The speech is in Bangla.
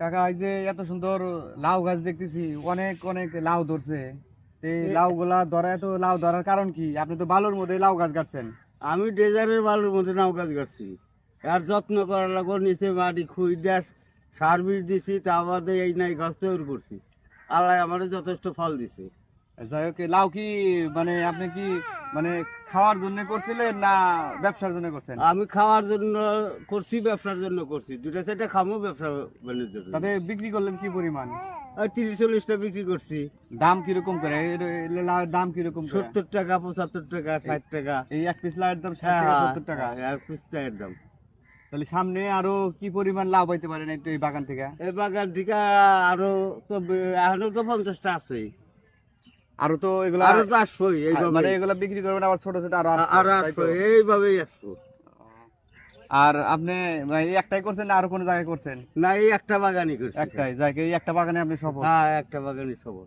কাকা এই যে এত সুন্দর লাউ গাছ দেখতেছি, অনেক অনেক লাউ ধরছে। এই লাউ গুলা ধরা, এত লাউ ধরার কারণ কি? আপনি তো বালুর মধ্যে লাউ গাছ গাছছেন। আমি ডেজারের বালুর মধ্যে নাও গাছ করছি, আর যত্ন করা লাগবো, নিচে মাটি খুঁই দেশ সার বিষ দিছি, তা বাদে এই নাই গাছ তৈরি করছি। আল্লাহ আমার যথেষ্ট ফল দিছে। যাই হোক, এই লাউ কি মানে আপনি কি মানে খাওয়ার জন্য করছিলেন না ব্যবসার জন্য করছেন? আমি খাওয়ার জন্য করছি, ব্যবসার জন্য করছি, দুটা চারটা খামো ব্যবসা বাণিজ্য জন্য। তবে বিক্রি করলেন কি পরিমাণ? আর 30-40টা বিক্রি করছি। দাম কিরকম করে? লাউয়ের দাম কিরকম করে? 70 টাকা, 75 টাকা, 60 টাকা। এই এক পিস লাউয়ের দাম 60 হ্যাঁ, টাকা 70 টাকা। এক পিস চায়ের দাম। তাহলে সামনে আরো কি পরিমাণ লাভ পাইতে পারেন একটু এই বাগান থেকে? এই বাগান থেকে আরো তো এখনো তো 50টা আছে, আরো তো এগুলা আরো তো আসবোই এইভাবে, মানে এগুলা বিক্রি করবেন আবার ছোট ছোট আরো আরো তাই তো? আসবো, এইভাবেই আসবো। আর আপনি এই একটাই করছেন না আরো কোনো জায়গায় করছেন? না, এই একটা বাগানই করছি। একটাই জায়গায়, এই একটা বাগানে আপনি সফল। হ্যাঁ, একটা বাগানই সবর।